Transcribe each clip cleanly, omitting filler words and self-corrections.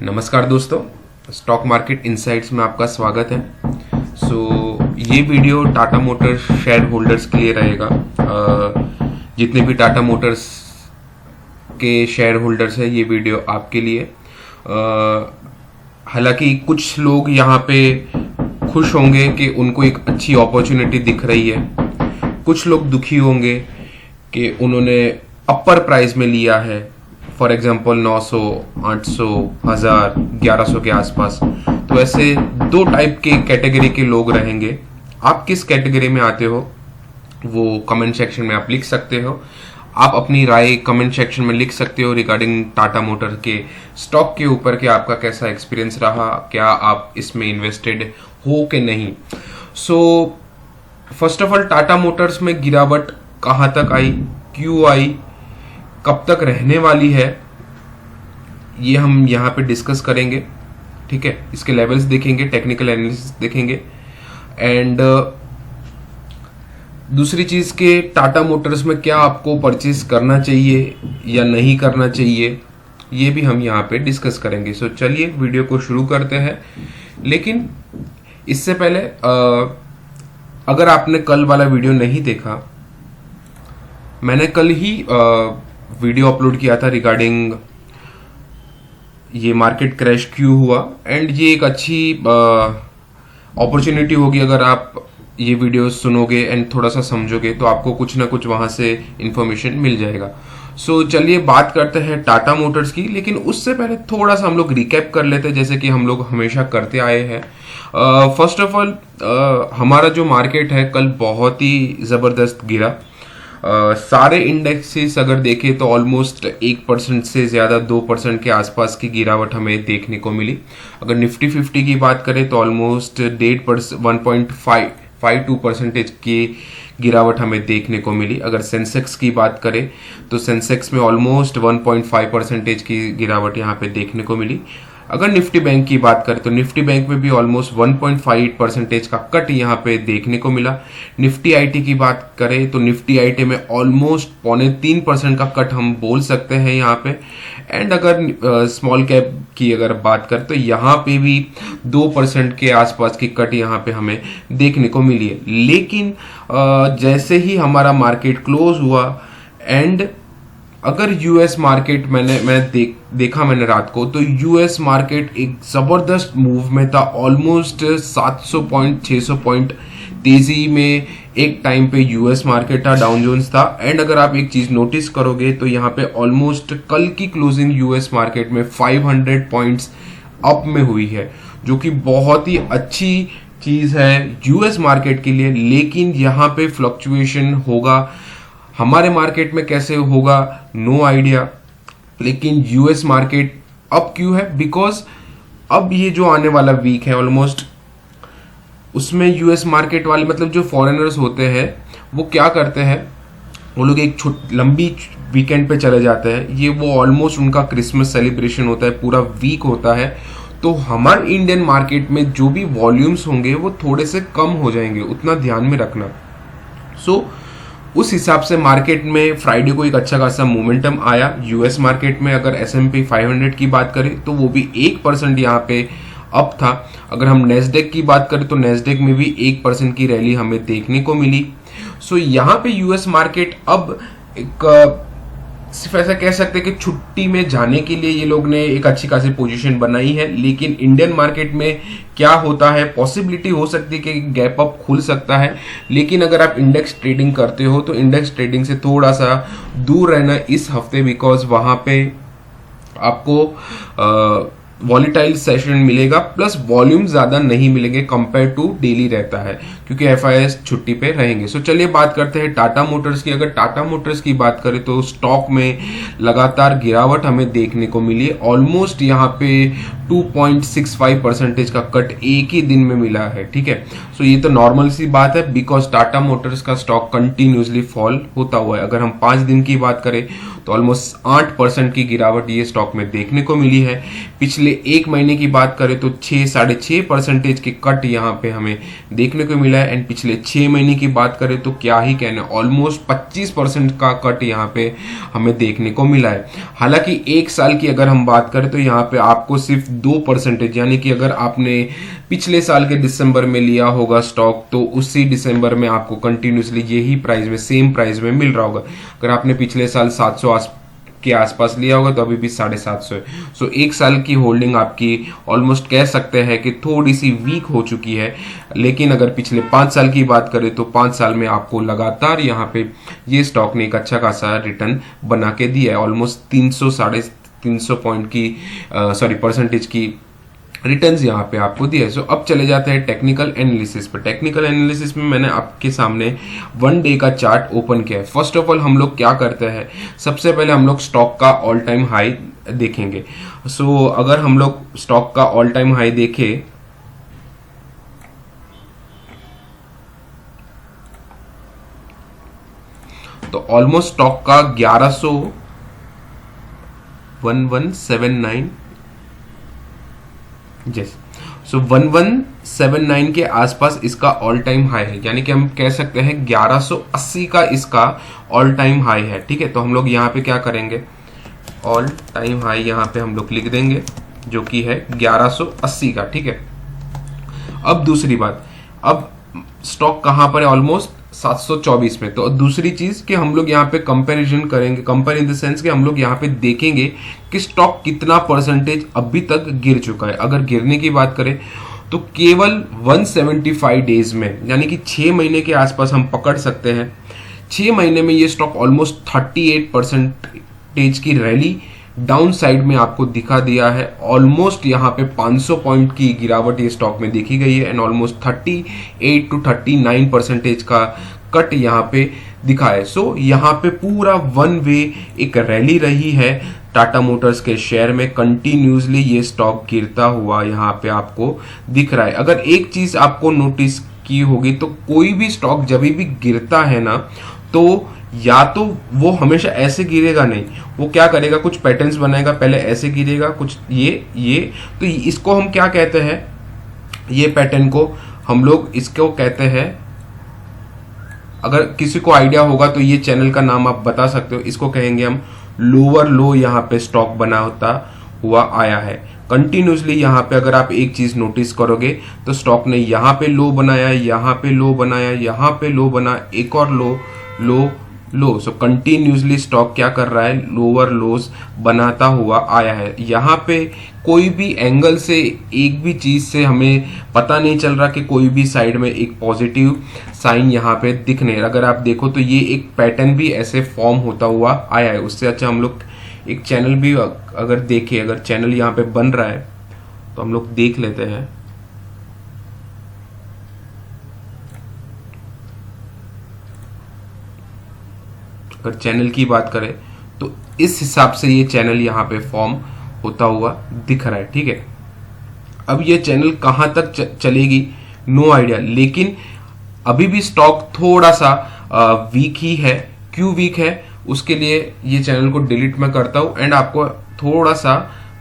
नमस्कार दोस्तों, stock market insights में आपका स्वागत है। ये video Tata Motors share holders के लिए रहेगा। जितने भी टाटा मोटर्स के शेयर होल्डर्स हैं, ये वीडियो आपके लिए। हालांकि कुछ लोग यहाँ पे खुश होंगे कि उनको एक अच्छी अपॉर्चुनिटी दिख रही है, कुछ लोग दुखी होंगे कि उन्होंने अपर प्राइस में लिया है, फॉर एग्जाम्पल 900, 800, 1000, 1100 के आसपास। तो ऐसे दो टाइप के कैटेगरी के लोग रहेंगे। आप किस कैटेगरी में आते हो वो कमेंट सेक्शन में आप लिख सकते हो। आप अपनी राय कमेंट सेक्शन में लिख सकते हो रिगार्डिंग टाटा मोटर के स्टॉक के ऊपर कि आपका कैसा एक्सपीरियंस रहा, क्या आप इसमें इन्वेस्टेड हो कि नहीं। First of all, Tata Motors में गिरावट कहां तक आई, क्यों आई, कब तक रहने वाली है, ये हम यहाँ पे डिस्कस करेंगे। ठीक है, इसके लेवल्स देखेंगे, टेक्निकल एनालिसिस देखेंगे, एंड दूसरी चीज के टाटा मोटर्स में क्या आपको परचेज करना चाहिए या नहीं करना चाहिए, ये भी हम यहाँ पे डिस्कस करेंगे। चलिए वीडियो को शुरू करते हैं। लेकिन इससे पहले अगर आपने कल वाला वीडियो नहीं देखा, मैंने कल ही वीडियो अपलोड किया था रिगार्डिंग ये मार्केट क्रैश क्यों हुआ, एंड ये एक अच्छी अपॉर्चुनिटी होगी अगर आप ये वीडियो सुनोगे एंड थोड़ा सा समझोगे तो आपको कुछ ना कुछ वहां से इंफॉर्मेशन मिल जाएगा। चलिए बात करते हैं टाटा मोटर्स की। लेकिन उससे पहले थोड़ा सा हम लोग रिकैप कर लेते हैं, जैसे कि हम लोग हमेशा करते आए हैं। फर्स्ट ऑफ ऑल, हमारा जो मार्केट है कल बहुत ही जबरदस्त गिरा। सारे इंडेक्सेस अगर देखें तो ऑलमोस्ट 1% से ज्यादा 2% के आसपास की गिरावट हमें देखने को मिली। अगर निफ्टी 50 की बात करें तो ऑलमोस्ट 1.52% की गिरावट हमें देखने को मिली। अगर सेंसेक्स की बात करें तो सेंसेक्स में ऑलमोस्ट 1.5% की गिरावट यहाँ पे देखने को मिली। अगर निफ्टी बैंक की बात करें तो निफ्टी बैंक में भी ऑलमोस्ट 1.5% का कट यहाँ पे देखने को मिला। निफ्टी आईटी की बात करें तो निफ्टी आईटी में ऑलमोस्ट 0.3% का कट हम बोल सकते हैं यहाँ पे। एंड अगर स्मॉल कैप की अगर बात करें तो यहाँ पे भी 2% के आसपास की कट यहाँ पे हमें देखने को मिली है। लेकिन जैसे ही हमारा मार्केट क्लोज हुआ, एंड अगर यूएस मार्केट मैंने देखा रात को, तो यूएस मार्केट एक जबरदस्त मूव में था। ऑलमोस्ट 700 पॉइंट 600 पॉइंट तेजी में एक टाइम पे यूएस मार्केट था, डाउन जोन्स था। एंड अगर आप एक चीज नोटिस करोगे तो यहाँ पे ऑलमोस्ट कल की क्लोजिंग यूएस मार्केट में 500 पॉइंट्स अप में हुई है, जो कि बहुत ही अच्छी चीज है यूएस मार्केट के लिए। लेकिन यहाँ पे फ्लक्चुएशन होगा, हमारे मार्केट में कैसे होगा नो आइडिया। लेकिन यूएस मार्केट अब क्यों है, बिकॉज अब ये जो आने वाला वीक है ऑलमोस्ट, उसमें यूएस मार्केट वाले मतलब जो फॉरेनर्स होते हैं वो क्या करते हैं, वो लोग एक लंबी वीकेंड पे चले जाते हैं। ये वो ऑलमोस्ट उनका क्रिसमस सेलिब्रेशन होता है, पूरा वीक होता है। तो हमारे इंडियन मार्केट में जो भी वॉल्यूम्स होंगे वो थोड़े से कम हो जाएंगे, उतना ध्यान में रखना। उस हिसाब से मार्केट में फ्राइडे को एक अच्छा खासा मोमेंटम आया यूएस मार्केट में। अगर S&P 500 की बात करें तो वो भी 1% यहाँ पे अप था। अगर हम नेस्डेक की बात करें तो नेस्डेक में भी 1% की रैली हमें देखने को मिली। यहाँ पे यूएस मार्केट अब एक सिर्फ ऐसा कह सकते हैं कि छुट्टी में जाने के लिए ये लोग ने एक अच्छी खासी पोजीशन बनाई है। लेकिन इंडियन मार्केट में क्या होता है, पॉसिबिलिटी हो सकती है कि गैप अप खुल सकता है। लेकिन अगर आप इंडेक्स ट्रेडिंग करते हो तो इंडेक्स ट्रेडिंग से थोड़ा सा दूर रहना इस हफ्ते, बिकॉज वहां पे आपको वॉलीटाइल सेशन मिलेगा, प्लस वॉल्यूम ज्यादा नहीं मिलेंगे कंपेयर टू डेली रहता है, क्योंकि FIS छुट्टी पे रहेंगे। चलिए बात करते हैं टाटा मोटर्स की। अगर टाटा मोटर्स की बात करें तो स्टॉक में लगातार गिरावट हमें देखने को मिली है। ऑलमोस्ट यहाँ पे 2.65% का कट एक ही दिन में मिला है। ठीक है, ये तो नॉर्मल सी बात है, बिकॉज टाटा मोटर्स का स्टॉक कंटिन्यूसली फॉल होता हुआ है। अगर हम 5 दिन की बात करें तो ऑलमोस्ट 8% की गिरावट ये स्टॉक में देखने को मिली है। पिछले एक महीने की बात करें तो 6-6.5% के कट यहाँ पे हमें देखने को मिला है। एंड पिछले 6 महीने की बात करें तो क्या ही कहना, ऑलमोस्ट 25% का कट यहाँ पे हमें देखने को मिला है। हालांकि एक साल की अगर हम बात करें तो यहाँ पे आपको सिर्फ 2%, यानी कि अगर आपने पिछले साल के दिसंबर में लिया होगा स्टॉक तो उसी दिसंबर में आपको कंटिन्यूसली यही प्राइस में, सेम प्राइस में मिल रहा होगा। अगर आपने पिछले साल 700 के आसपास लिया होगा तो अभी भी 750 है। सो एक साल की होल्डिंग आपकी ऑलमोस्ट कह सकते हैं कि थोड़ी सी वीक हो चुकी है, लेकिन अगर पिछले 5 साल की बात करें तो 5 साल में आपको लगातार यहाँ पे ये स्टॉक ने एक अच्छा खासा रिटर्न बना के दिया है। ऑलमोस्ट 300 साढ़े 300 पॉइंट की परसेंटेज की रिटर्न्स यहाँ पे आपको दिया है। सो अब चले जाते हैं टेक्निकल एनालिसिस पे। टेक्निकल एनालिसिस में मैंने आपके सामने 1 डे का चार्ट ओपन किया है। फर्स्ट ऑफ ऑल हम लोग क्या करते हैं, सबसे पहले हम लोग स्टॉक का ऑल टाइम हाई देखेंगे। सो अगर हम लोग स्टॉक का ऑल टाइम हाई देखें तो ऑलमोस्ट स्टॉक का 1179 सो 1179 के आसपास इसका ऑल टाइम हाई है, यानी कि हम कह सकते हैं 1180 का इसका ऑल टाइम हाई है। ठीक है, तो हम लोग यहाँ पे क्या करेंगे, ऑल टाइम हाई यहाँ पे हम लोग लिख देंगे जो कि है 1180 का। ठीक है, अब दूसरी बात, अब स्टॉक कहां पर है, ऑलमोस्ट 724 में। तो दूसरी चीज कि हम लोग यहाँ पे कंपैरिजन करेंगे, कंपेयर इन द सेंस कि हम लोग यहाँ पे देखेंगे कि स्टॉक कितना परसेंटेज अभी तक गिर चुका है। अगर गिरने की बात करें तो केवल 175 डेज में, यानी कि 6 महीने के आसपास हम पकड़ सकते हैं। 6 महीने में ये स्टॉक ऑलमोस्ट 38% की रैली डाउन साइड में आपको दिखा दिया है। ऑलमोस्ट यहाँ पे 500 पॉइंट की गिरावट ये स्टॉक में देखी गई है एंड ऑलमोस्ट 38 to 39% का कट यहाँ पे दिखा है। सो यहाँ पे पूरा वन वे एक रैली रही है टाटा मोटर्स के शेयर में। कंटिन्यूसली ये स्टॉक गिरता हुआ यहाँ पे आपको दिख रहा है। अगर एक चीज आपको नोटिस की होगी तो कोई भी स्टॉक जब भी गिरता है ना, तो या तो वो हमेशा ऐसे गिरेगा नहीं, वो क्या करेगा, कुछ पैटर्न्स बनाएगा, पहले ऐसे गिरेगा, कुछ ये तो इसको हम क्या कहते हैं, ये पैटर्न को हम लोग इसको कहते हैं, अगर किसी को आइडिया होगा तो ये चैनल का नाम आप बता सकते हो, इसको कहेंगे हम लोअर लो। यहाँ पे स्टॉक बना होता हुआ आया है कंटिन्यूसली। यहाँ पे अगर आप एक चीज नोटिस करोगे तो स्टॉक ने यहाँ पे लो बनाया, यहाँ पे लो बनाया, यहाँ पे लो बना, एक और लो लो लो। सो कंटिन्यूसली स्टॉक क्या कर रहा है, लोअर लोस बनाता हुआ आया है। यहाँ पे कोई भी एंगल से, एक भी चीज से हमें पता नहीं चल रहा कि कोई भी साइड में एक पॉजिटिव साइन यहाँ पे दिख नहीं। अगर आप देखो तो ये एक पैटर्न भी ऐसे फॉर्म होता हुआ आया है। उससे अच्छा हम लोग एक चैनल भी अगर देखें, अगर चैनल यहाँ पे बन रहा है तो हम लोग देख लेते हैं। अगर चैनल की बात करें तो इस हिसाब से ये चैनल यहाँ पे फॉर्म होता हुआ दिख रहा है। ठीक है, अब ये चैनल कहां तक चलेगी नो आइडिया, लेकिन अभी भी स्टॉक थोड़ा सा वीक ही है। क्यों वीक है, उसके लिए ये चैनल को डिलीट मैं करता हूं एंड आपको थोड़ा सा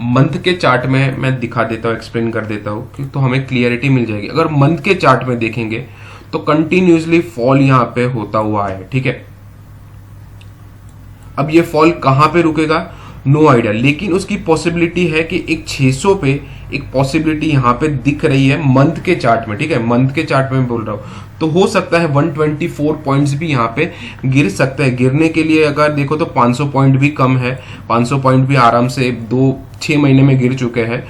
मंथ के चार्ट में मैं दिखा देता हूं, एक्सप्लेन कर देता हूं, तो हमें क्लियरिटी मिल जाएगी। अगर मंथ के चार्ट में देखेंगे तो कंटिन्यूसली फॉल यहाँ पे होता हुआ है। ठीक है, अब ये फॉल कहां पे रुकेगा नो आइडिया, लेकिन उसकी पॉसिबिलिटी है कि एक 600 पे एक पॉसिबिलिटी यहां पे दिख रही है मंथ के चार्ट में। ठीक है, मंथ के चार्ट में बोल रहा हूं, तो हो सकता है 124 पॉइंट्स भी यहां पे गिर सकते हैं। गिरने के लिए अगर देखो तो 500 पॉइंट भी कम है, 500 पॉइंट भी आराम से 6 महीने में गिर चुके हैं।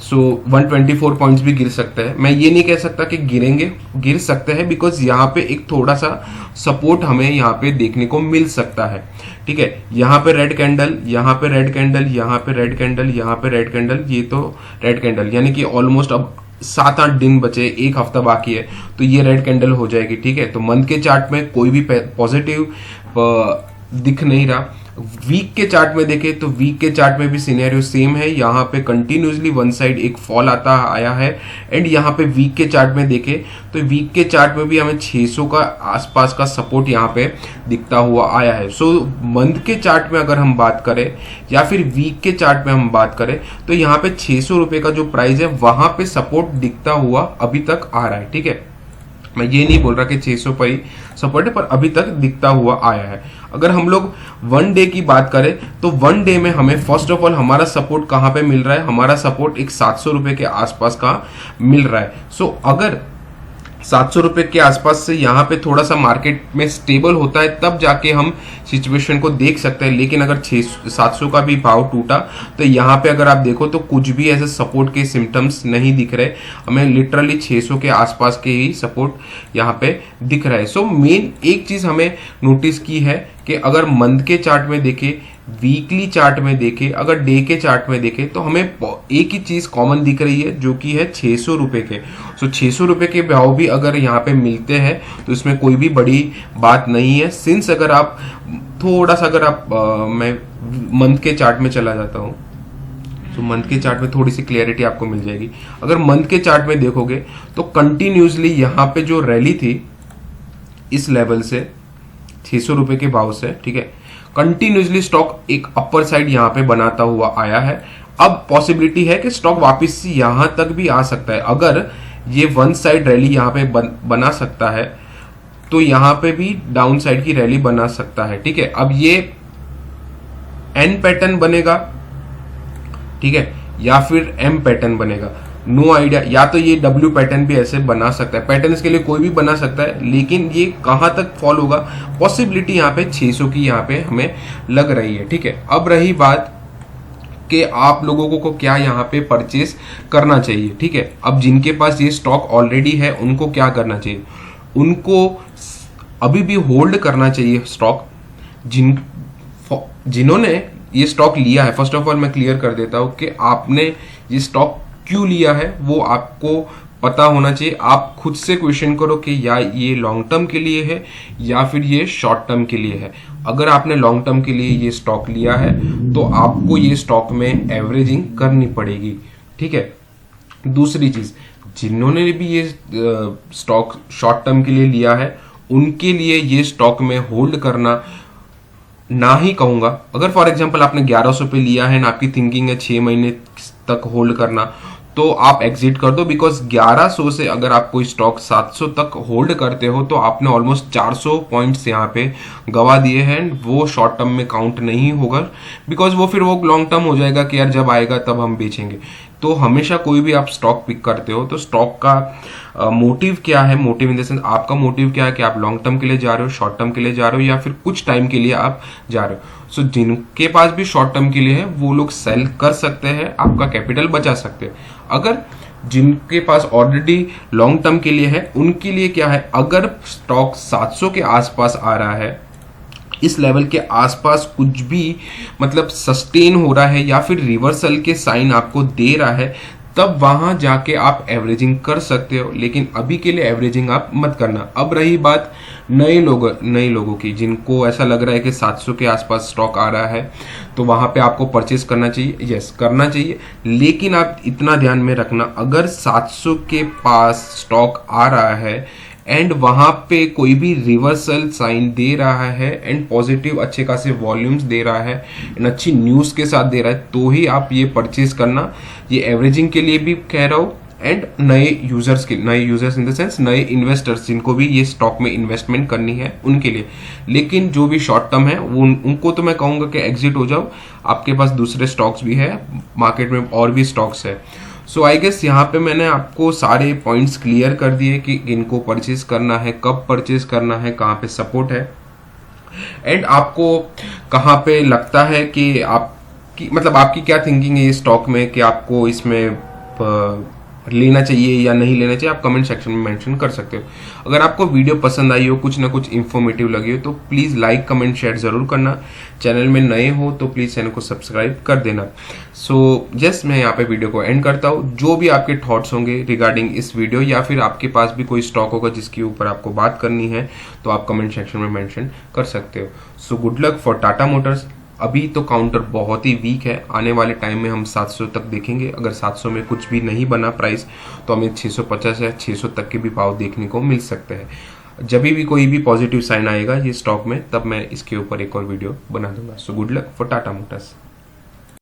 सो 124 पॉइंट्स भी गिर सकते हैं। मैं ये नहीं कह सकता कि गिरेंगे, गिर सकते हैं, बिकॉज यहाँ पे एक थोड़ा सा सपोर्ट हमें यहाँ पे देखने को मिल सकता है। ठीक है, यहाँ पे रेड कैंडल, यहाँ पे रेड कैंडल, यहाँ पे रेड कैंडल, यहाँ पे रेड कैंडल, ये तो रेड कैंडल, यानी कि ऑलमोस्ट अब 7-8 दिन बचे, एक हफ्ता बाकी है, तो ये रेड कैंडल हो जाएगी। ठीक है, तो मंथ के चार्ट में कोई भी पॉजिटिव दिख नहीं रहा। वीक के चार्ट में देखें तो वीक के चार्ट में भी सिनेरियो सेम है। यहाँ पे कंटिन्यूसली वन साइड एक फॉल आता आया है एंड यहाँ पे वीक के चार्ट में देखें तो वीक के चार्ट में भी हमें 600 का आसपास का सपोर्ट यहाँ पे दिखता हुआ आया है। सो मंथ के चार्ट में अगर हम बात करें या फिर वीक के चार्ट में हम बात करें तो यहाँ पे 600 रुपए का जो प्राइस है वहां पे सपोर्ट दिखता हुआ अभी तक आ रहा है। ठीक है, मैं ये नहीं बोल रहा कि 600 पर ही सपोर्ट है, पर अभी तक दिखता हुआ आया है। अगर हम लोग वन डे की बात करें तो वन डे में हमें फर्स्ट ऑफ ऑल हमारा सपोर्ट कहाँ पे मिल रहा है, हमारा सपोर्ट एक 700 रुपए के आसपास का मिल रहा है। सो अगर 700 रुपए के आसपास से यहाँ पे थोड़ा सा मार्केट में स्टेबल होता है तब जाके हम सिचुएशन को देख सकते हैं। लेकिन अगर 700 का भी भाव टूटा तो यहाँ पे अगर आप देखो तो कुछ भी ऐसे सपोर्ट के सिम्टम्स नहीं दिख रहे, हमें लिटरली 600 के आसपास के ही सपोर्ट यहाँ पे दिख रहा है। सो मेन एक चीज हमें नोटिस की है कि अगर मंथ के चार्ट में देखें, वीकली चार्ट में देखें, अगर डे के चार्ट में देखें तो हमें एक ही चीज कॉमन दिख रही है जो कि है 600 रुपए के। सो 600 रुपए के भाव भी अगर यहाँ पे मिलते हैं तो इसमें कोई भी बड़ी बात नहीं है। सिंस अगर आप थोड़ा सा मैं मंथ के चार्ट में चला जाता हूँ तो मंथ के चार्ट में थोड़ी सी क्लियरिटी आपको मिल जाएगी। अगर मंथ के चार्ट में देखोगे तो कंटिन्यूसली यहाँ पे जो रैली थी इस लेवल से 600 रुपए के भाव से, ठीक है, कंटिन्यूसली स्टॉक एक अपर साइड यहाँ पे बनाता हुआ आया है। अब पॉसिबिलिटी है कि स्टॉक वापस यहां तक भी आ सकता है। अगर ये वन साइड रैली यहाँ पे बना सकता है तो यहाँ पे भी डाउन साइड की रैली बना सकता है, ठीक है। अब ये एन पैटर्न बनेगा, ठीक है, या फिर एम पैटर्न बनेगा, नो आइडिया। या तो ये डब्ल्यू पैटर्न भी ऐसे बना सकता है, पैटर्न के लिए कोई भी बना सकता है, लेकिन ये कहां तक फॉल होगा पॉसिबिलिटी यहाँ पे 600 की यहाँ पे हमें लग रही है, ठीक है। अब रही बात कि आप लोगों को क्या यहाँ पे परचेस करना चाहिए, ठीक है। अब जिनके पास ये स्टॉक ऑलरेडी है उनको क्या करना चाहिए, उनको अभी भी होल्ड करना चाहिए स्टॉक। जिन्होंने ये स्टॉक लिया है, फर्स्ट ऑफ ऑल मैं क्लियर कर देता हूं कि आपने ये स्टॉक क्यों लिया है वो आपको पता होना चाहिए। आप खुद से क्वेश्चन करो कि या ये लॉन्ग टर्म के लिए है या फिर ये शॉर्ट टर्म के लिए है। अगर आपने लॉन्ग टर्म के लिए ये स्टॉक लिया है तो आपको ये स्टॉक में एवरेजिंग करनी पड़ेगी, ठीक है। दूसरी चीज, जिन्होंने भी ये स्टॉक शॉर्ट टर्म के लिए लिया है उनके लिए ये स्टॉक में होल्ड करना ना ही कहूंगा। अगर फॉर एग्जांपल आपने 1100 पे लिया है ना, आपकी थिंकिंग है 6 महीने तक होल्ड करना, तो आप एग्जिट कर दो। बिकॉज 1100 से अगर आप कोई स्टॉक 700 तक होल्ड करते हो तो आपने ऑलमोस्ट 400 पॉइंट्स यहाँ पे गवा दिए हैं। वो शॉर्ट टर्म में काउंट नहीं होगा, बिकॉज वो फिर वो लॉन्ग टर्म हो जाएगा कि यार जब आएगा तब हम बेचेंगे। तो हमेशा कोई भी आप स्टॉक पिक करते हो तो स्टॉक का मोटिव क्या है, मोटिव इन द सेंस आपका मोटिव क्या है कि आप लॉन्ग टर्म के लिए जा रहे हो, शॉर्ट टर्म के लिए जा रहे हो, या फिर कुछ टाइम के लिए आप जा रहे हो। सो जिनके पास भी शॉर्ट टर्म के लिए है वो लोग सेल कर सकते हैं, आपका कैपिटल बचा सकते हैं। अगर जिनके पास ऑलरेडी लॉन्ग टर्म के लिए है उनके लिए क्या है, अगर स्टॉक 700 के आसपास आ रहा है, इस लेवल के आसपास कुछ भी मतलब सस्टेन हो रहा है या फिर रिवर्सल के साइन आपको दे रहा है, तब वहां जाके आप एवरेजिंग कर सकते हो। लेकिन अभी के लिए एवरेजिंग आप मत करना। अब रही बात नए लोगों की, जिनको ऐसा लग रहा है कि 700 के आसपास स्टॉक आ रहा है तो वहां पे आपको परचेस करना चाहिए। यस, करना चाहिए, लेकिन आप इतना ध्यान में रखना, अगर 700 के पास स्टॉक आ रहा है एंड वहां पे कोई भी रिवर्सल साइन दे रहा है एंड पॉजिटिव अच्छे खासे वॉल्यूम्स दे रहा है एंड अच्छी न्यूज के साथ दे रहा है, तो ही आप ये परचेज करना। ये एवरेजिंग के लिए भी कह रहा हूं एंड नए यूजर्स इन द सेंस नए इन्वेस्टर्स जिनको भी ये स्टॉक में इन्वेस्टमेंट करनी है उनके लिए। लेकिन जो भी शॉर्ट टर्म है वो उनको तो मैं कहूंगा कि एग्जिट हो जाओ, आपके पास दूसरे स्टॉक्स भी है, मार्केट में और भी स्टॉक्स है। सो आई गेस यहाँ पे मैंने आपको सारे पॉइंट्स क्लियर कर दिए कि इनको परचेज करना है, कब परचेज करना है, कहाँ पे सपोर्ट है एंड आपको कहाँ पे लगता है कि आपकी मतलब आपकी क्या थिंकिंग है ये स्टॉक में कि आपको इसमें लेना चाहिए या नहीं लेना चाहिए, आप कमेंट सेक्शन में मेंशन कर सकते हो। अगर आपको वीडियो पसंद आई हो, कुछ ना कुछ इन्फॉर्मेटिव लगी हो, तो प्लीज लाइक कमेंट शेयर जरूर करना। चैनल में नए हो तो प्लीज चैनल को सब्सक्राइब कर देना। सो जस्ट मैं यहाँ पे वीडियो को एंड करता हूँ। जो भी आपके थॉट्स होंगे रिगार्डिंग इस वीडियो या फिर आपके पास भी कोई स्टॉक होगा जिसके ऊपर आपको बात करनी है तो आप कमेंट सेक्शन में मेंशन कर सकते हो। So good luck for Tata Motors. अभी तो काउंटर बहुत ही वीक है, आने वाले टाइम में हम 700 तक देखेंगे। अगर 700 में कुछ भी नहीं बना प्राइस तो हमें 650 या 600 तक के भी भाव देखने को मिल सकते हैं। जब भी कोई भी पॉजिटिव साइन आएगा ये स्टॉक में तब मैं इसके ऊपर एक और वीडियो बना दूंगा। So good luck for Tata Motors.